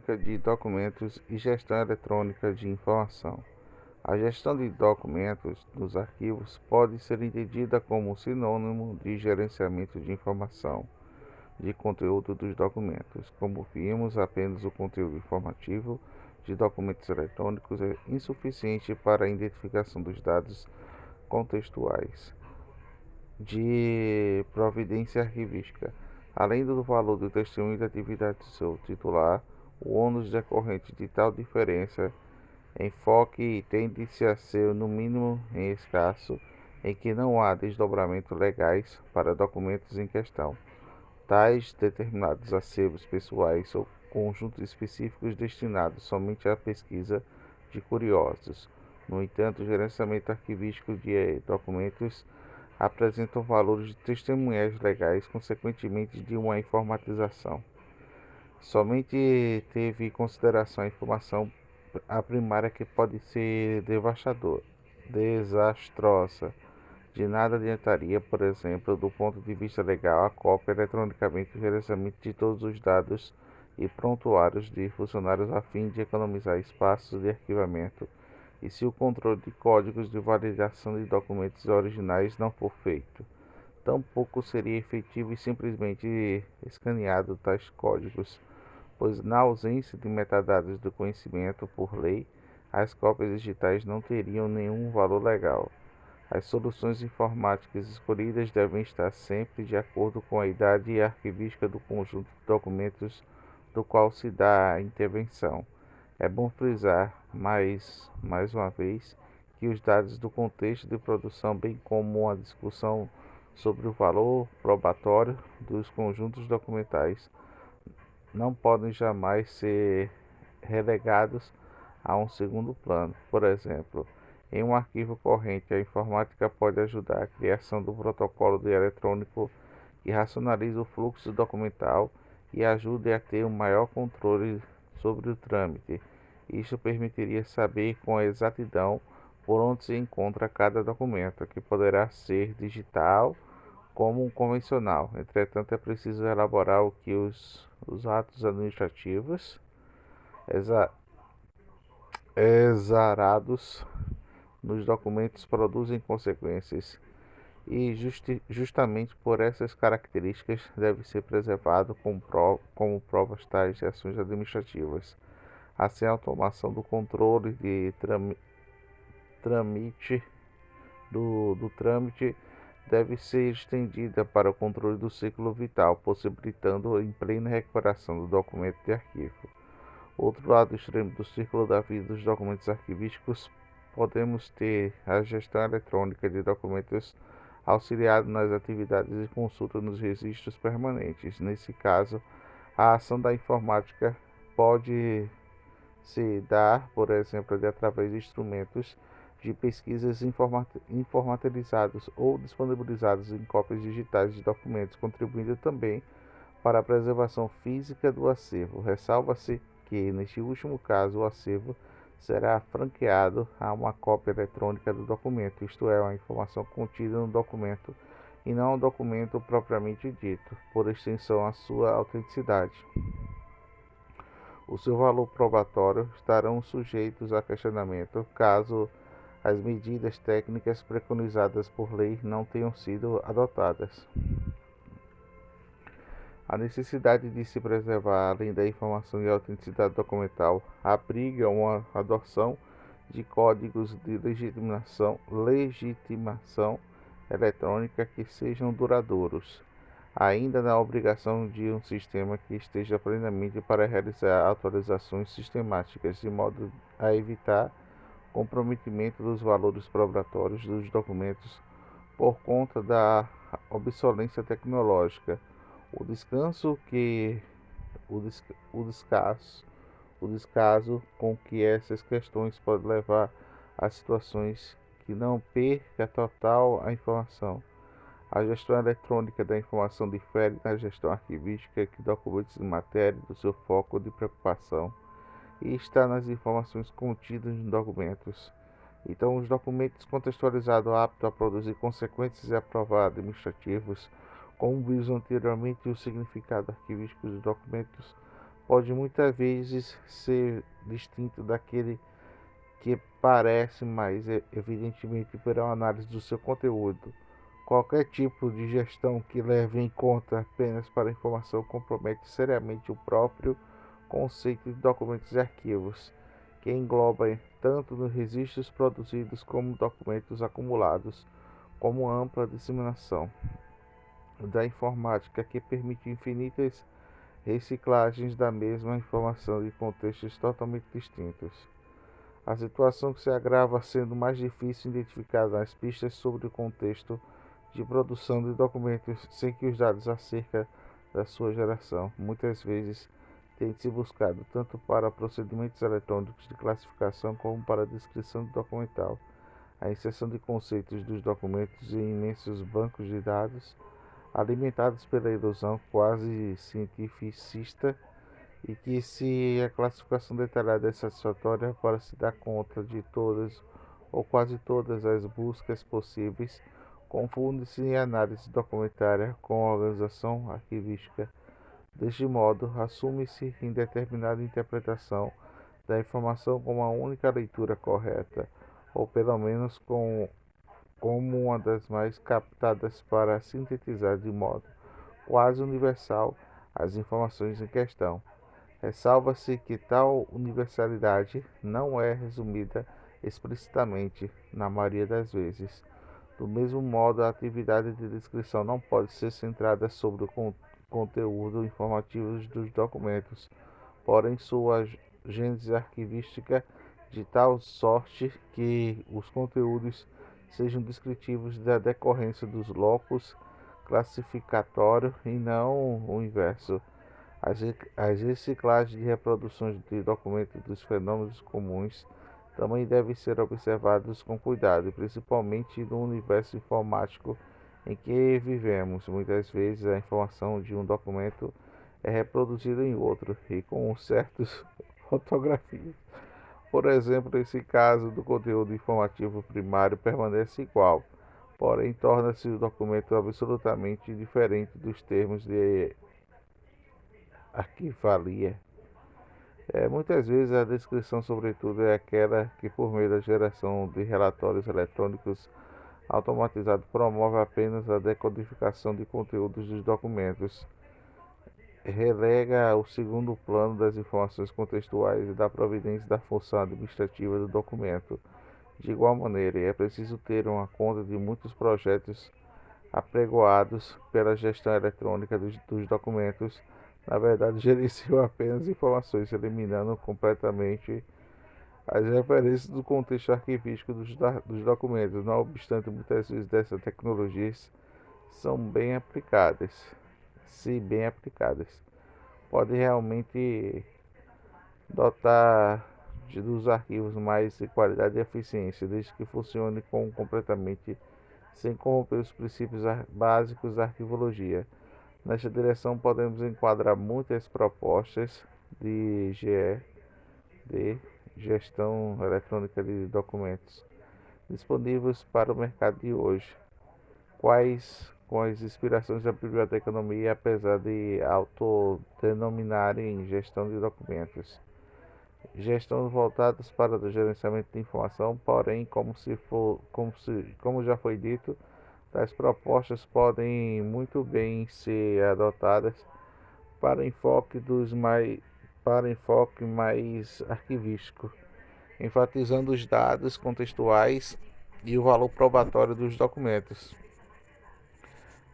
eletrônica de documentos e gestão eletrônica de informação. A gestão de documentos nos arquivos pode ser entendida como sinônimo de gerenciamento de informação, de conteúdo dos documentos. Como vimos, apenas o conteúdo informativo de documentos eletrônicos é insuficiente para a identificação dos dados contextuais de providência arquivística. Além do valor do testemunho da atividade do seu titular, o ônus decorrente de tal diferença enfoque tende-se a ser, no mínimo, escasso, em que não há desdobramentos legais para documentos em questão. Tais determinados acervos pessoais ou conjuntos específicos destinados somente à pesquisa de curiosos. No entanto, o gerenciamento arquivístico de documentos apresentam valores testemunhais legais, consequentemente de uma informatização. Somente teve em consideração a informação a primária que pode ser desastrosa. De nada adiantaria, por exemplo, do ponto de vista legal, a cópia eletronicamente e o gerenciamento de todos os dados e prontuários de funcionários a fim de economizar espaços de arquivamento, e se o controle de códigos de validação de documentos originais não for feito. Tampouco seria efetivo e simplesmente escaneado tais códigos, pois na ausência de metadados do conhecimento por lei, as cópias digitais não teriam nenhum valor legal. As soluções informáticas escolhidas devem estar sempre de acordo com a idade arquivística do conjunto de documentos do qual se dá a intervenção. É bom frisar, mais uma vez, que os dados do contexto de produção, bem como a discussão sobre o valor probatório dos conjuntos documentais, não podem jamais ser relegados a um segundo plano. Por exemplo, em um arquivo corrente, a informática pode ajudar a criação do protocolo de eletrônico que racionaliza o fluxo documental e ajude a ter um maior controle sobre o trâmite. Isso permitiria saber com exatidão por onde se encontra cada documento, que poderá ser digital como um convencional. Entretanto, é preciso elaborar o que os atos administrativos exarados nos documentos produzem consequências, e justamente por essas características deve ser preservado como provas tais de ações administrativas. Assim, a automação do controle de trâmite do trâmite deve ser estendida para o controle do ciclo vital, possibilitando em plena recuperação do documento de arquivo. Outro lado extremo do círculo da vida dos documentos arquivísticos, podemos ter a gestão eletrônica de documentos auxiliado nas atividades de consulta nos registros permanentes. Nesse caso, a ação da informática pode se dar, por exemplo, através de instrumentos de pesquisas informatizados ou disponibilizados em cópias digitais de documentos, contribuindo também para a preservação física do acervo. Ressalva-se que, neste último caso, o acervo será franqueado a uma cópia eletrônica do documento, isto é, a informação contida no documento, e não o documento propriamente dito, por extensão a sua autenticidade. O seu valor probatório estarão sujeitos a questionamento caso as medidas técnicas preconizadas por lei não tenham sido adotadas. A necessidade de se preservar, além da informação e autenticidade documental, abriga uma adoção de códigos de legitimação eletrônica que sejam duradouros, ainda na obrigação de um sistema que esteja plenamente para realizar atualizações sistemáticas, de modo a evitar comprometimento dos valores probatórios dos documentos por conta da obsolescência tecnológica. O descanso que o, des, o descaso, o descaso com que essas questões podem levar a situações que não perca total a informação. A gestão eletrônica da informação difere da gestão arquivística, que documentos em matéria do seu foco de preocupação e está nas informações contidas nos documentos. Então, os documentos contextualizados aptos a produzir consequências e aprovar administrativos, como vimos anteriormente, o significado arquivístico dos documentos pode muitas vezes ser distinto daquele que parece, mas evidentemente pela análise do seu conteúdo. Qualquer tipo de gestão que leve em conta apenas para a informação compromete seriamente o próprio conceito de documentos e arquivos, que engloba tanto nos registros produzidos como documentos acumulados, como ampla disseminação da informática que permite infinitas reciclagens da mesma informação em contextos totalmente distintos. A situação que se agrava sendo mais difícil identificar as pistas sobre o contexto de produção de documentos sem que os dados acerca da sua geração, muitas vezes, tenham se buscado tanto para procedimentos eletrônicos de classificação como para a descrição documental. A inserção de conceitos dos documentos em imensos bancos de dados, alimentados pela ilusão quase cientificista e que se a classificação detalhada é satisfatória para se dar conta de todas ou quase todas as buscas possíveis, confunde-se a análise documentária com a organização arquivística. Deste modo, assume-se indeterminada interpretação da informação como a única leitura correta, ou pelo menos como uma das mais captadas para sintetizar de modo quase universal as informações em questão. Ressalva-se que tal universalidade não é resumida explicitamente, na maioria das vezes. Do mesmo modo, a atividade de descrição não pode ser centrada sobre o conteúdo informativo dos documentos, porém sua gênese arquivística de tal sorte que os conteúdos sejam descritivos da decorrência dos locus classificatório e não o inverso. As reciclagens de reproduções de documentos dos fenômenos comuns também devem ser observadas com cuidado, principalmente no universo informático em que vivemos. Muitas vezes a informação de um documento é reproduzida em outro e com certas fotografias. Por exemplo, nesse caso do conteúdo informativo primário permanece igual, porém torna-se o documento absolutamente diferente dos termos de arquivalia. Muitas vezes a descrição, sobretudo, é aquela que, por meio da geração de relatórios eletrônicos automatizados, promove apenas a decodificação de conteúdos dos documentos, relega ao segundo plano das informações contextuais e da providência da função administrativa do documento. De igual maneira, é preciso ter uma conta de muitos projetos apregoados pela gestão eletrônica dos documentos. Na verdade, gerenciam apenas informações, eliminando completamente as referências do contexto arquivístico dos documentos. Não obstante, muitas vezes dessas tecnologias são bem aplicadas, se bem aplicadas, podem realmente dotar dos arquivos mais de qualidade e eficiência, desde que funcione completamente sem corromper os princípios básicos da arquivologia. Nesta direção, podemos enquadrar muitas propostas de gestão eletrônica de documentos, disponíveis para o mercado de hoje, quais com as inspirações da biblioteconomia, apesar de autodenominarem gestão de documentos. Gestão voltadas para o gerenciamento de informação, porém, como já foi dito, tais propostas podem muito bem ser adotadas para enfoque mais arquivístico, enfatizando os dados contextuais e o valor probatório dos documentos.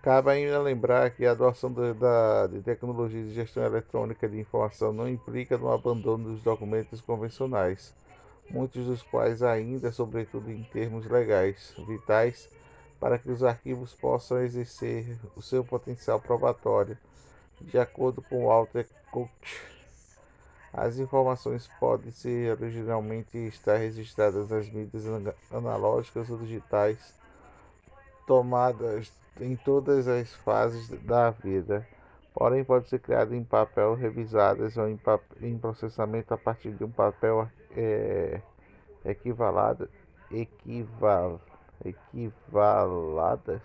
Cabe ainda lembrar que a adoção de tecnologias de gestão eletrônica de informação não implica no abandono dos documentos convencionais, muitos dos quais ainda, sobretudo em termos legais, vitais para que os arquivos possam exercer o seu potencial probatório. De acordo com Walter Koch, as informações podem ser originalmente estar registradas nas mídias analógicas ou digitais, tomadas em todas as fases da vida, porém pode ser criada em papel, revisadas ou em processamento a partir de um papel equivalado, equival, equivaladas,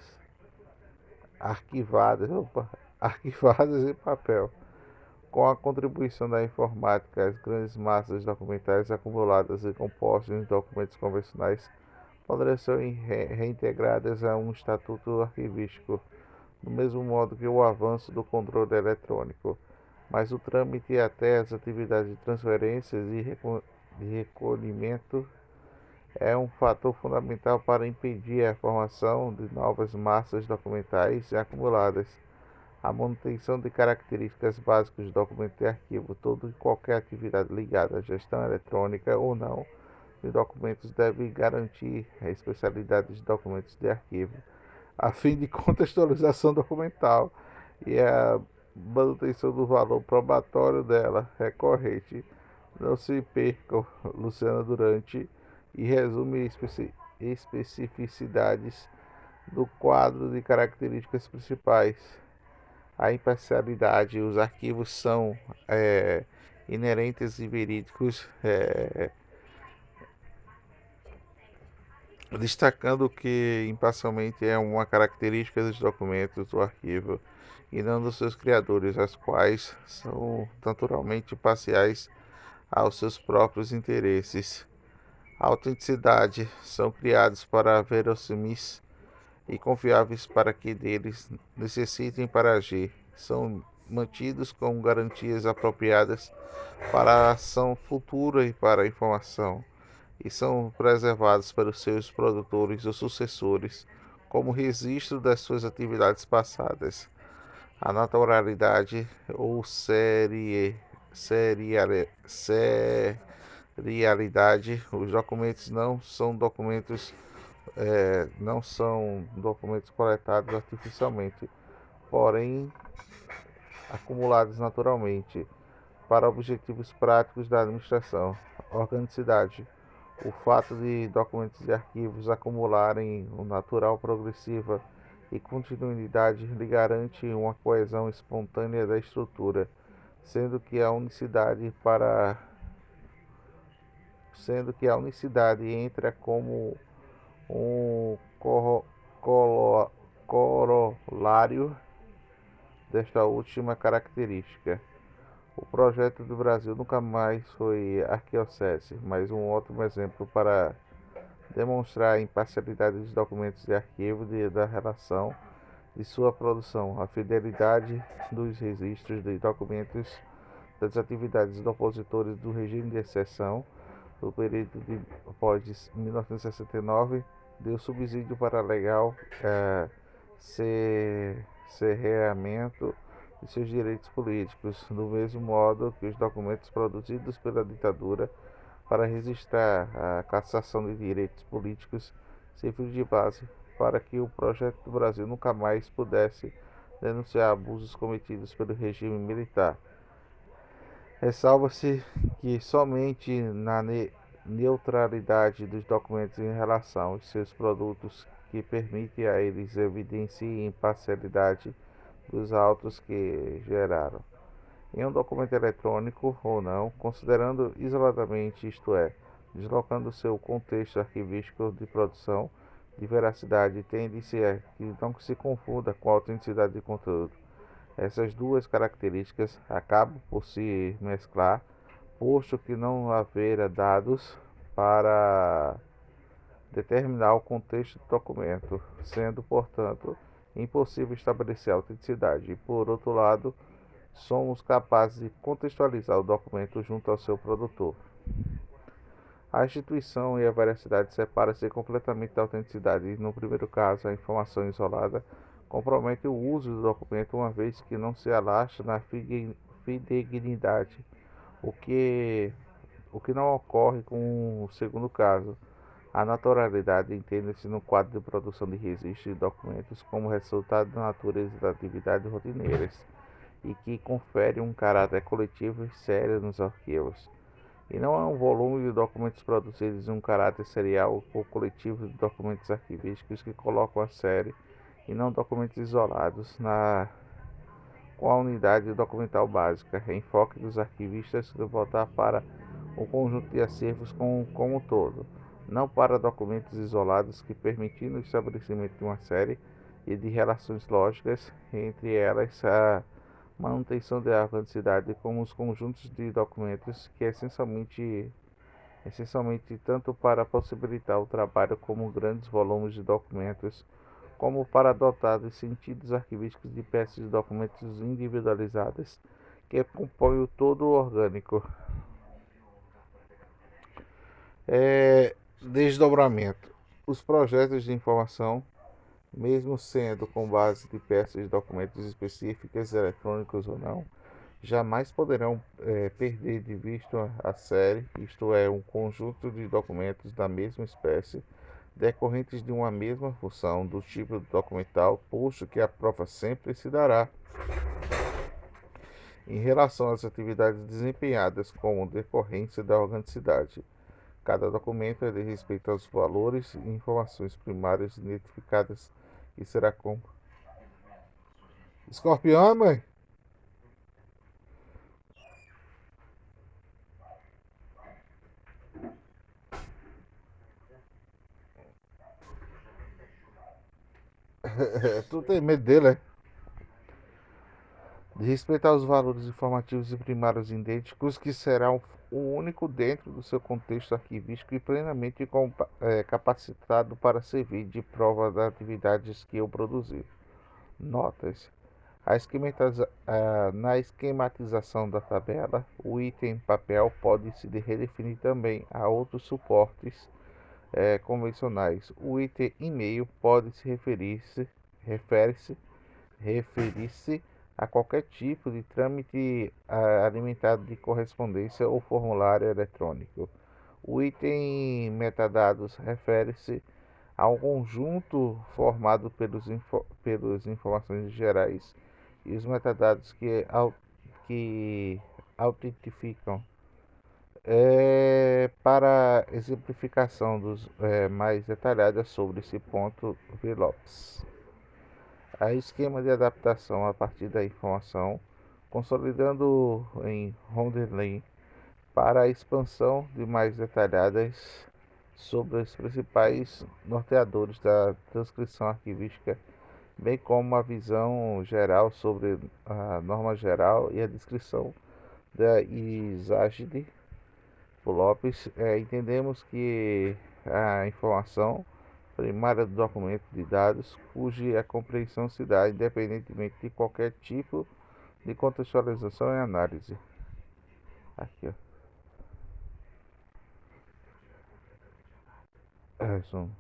arquivadas, arquivadas em papel. Com a contribuição da informática, as grandes massas documentais acumuladas e compostas em documentos convencionais poderiam ser reintegradas a um estatuto arquivístico, do mesmo modo que o avanço do controle eletrônico. Mas o trâmite até as atividades de transferências e de recolhimento é um fator fundamental para impedir a formação de novas massas documentais acumuladas. A manutenção de características básicas do documento de arquivo. Toda e qualquer atividade ligada à gestão eletrônica ou não de documentos deve garantir a especialidade de documentos de arquivo, a fim de contextualização documental e a manutenção do valor probatório dela recorrente. Não se percam, Luciana Durante, e resume especificidades do quadro de características principais. A imparcialidade, os arquivos são inerentes e verídicos, destacando que imparcialmente é uma característica dos documentos do arquivo e não dos seus criadores, as quais são naturalmente parciais aos seus próprios interesses. A autenticidade são criados para verossimis e confiáveis para que deles necessitem para agir. São mantidos com garantias apropriadas para a ação futura e para a informação, e são preservados pelos seus produtores ou sucessores como registro das suas atividades passadas. A naturalidade ou serialidade, os documentos não são documentos coletados artificialmente, porém acumulados naturalmente para objetivos práticos da administração. Organicidade. O fato de documentos e arquivos acumularem uma natural progressiva e continuidade lhe garante uma coesão espontânea da estrutura, sendo que a unicidade entra como um corolário desta última característica. O projeto do Brasil nunca mais foi arquidiocese, mas um ótimo exemplo para demonstrar a imparcialidade dos documentos de arquivo da relação de sua produção, a fidelidade dos registros de documentos das atividades dos opositores do regime de exceção do período de após 1969 deu subsídio para legal cerceamento de seus direitos políticos, do mesmo modo que os documentos produzidos pela ditadura para registrar a cassação de direitos políticos serviu de base para que o projeto do Brasil nunca mais pudesse denunciar abusos cometidos pelo regime militar. Ressalva-se que somente na neutralidade dos documentos em relação aos seus produtos que permite a eles evidenciem imparcialidade dos autos que geraram. Em um documento eletrônico ou não, considerando isoladamente, isto é, deslocando seu contexto arquivístico de produção, de veracidade, tende-se a que não se confunda com a autenticidade de conteúdo. Essas duas características acabam por se mesclar, posto que não haverá dados para determinar o contexto do documento, sendo, portanto, impossível estabelecer a autenticidade. E, por outro lado, somos capazes de contextualizar o documento junto ao seu produtor. A instituição e a veracidade separam-se completamente da autenticidade. No primeiro caso, a informação isolada compromete o uso do documento, uma vez que não se alastra na fidedignidade, o que não ocorre com o segundo caso. A naturalidade entende-se no quadro de produção de registros de documentos como resultado da natureza das atividades rotineiras e que confere um caráter coletivo e sério nos arquivos. E não é um volume de documentos produzidos em um caráter serial ou coletivo de documentos arquivísticos que colocam a série e não documentos isolados com a unidade documental básica. Enfoque dos arquivistas de voltar para o conjunto de acervos como um todo, não para documentos isolados que permitindo o estabelecimento de uma série e de relações lógicas entre elas manutenção de organicidade como os conjuntos de documentos que essencialmente tanto para possibilitar o trabalho como grandes volumes de documentos, como para dotar de sentidos arquivísticos de peças de documentos individualizadas que compõem o todo orgânico. Desdobramento. Os projetos de informação, mesmo sendo com base de peças de documentos específicas, eletrônicos ou não, jamais poderão perder de vista a série, isto é, um conjunto de documentos da mesma espécie, decorrentes de uma mesma função do tipo documental, posto que a prova sempre se dará em relação às atividades desempenhadas como decorrência da organicidade. Cada documento é de respeito aos valores e informações primárias identificadas e será como. Escorpião, mãe? Tu tem medo dele, é? De respeitar os valores informativos e primários idênticos, que será o único dentro do seu contexto arquivístico e plenamente capacitado para servir de prova das atividades que eu produzir. Notas. Na esquematização da tabela, o item papel pode se redefinir também a outros suportes convencionais. O item e-mail pode se referir-se a qualquer tipo de trâmite alimentado de correspondência ou formulário eletrônico. O item metadados refere-se a um conjunto formado pelas informações gerais e os metadados que autentificam. Para exemplificação mais detalhada sobre esse ponto, V. Lopes. A esquema de adaptação a partir da informação, consolidando em Rondelin para a expansão de mais detalhadas sobre os principais norteadores da transcrição arquivística, bem como a visão geral sobre a norma geral e a descrição da ISAGD por Lopes. Entendemos que a informação primária do documento de dados, cuja a compreensão se dá independentemente de qualquer tipo de contextualização e análise. Aqui, ó. Resumo.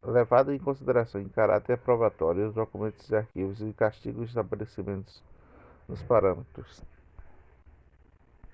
Levado em consideração em caráter probatório os documentos e arquivos e castigos estabelecidos nos parâmetros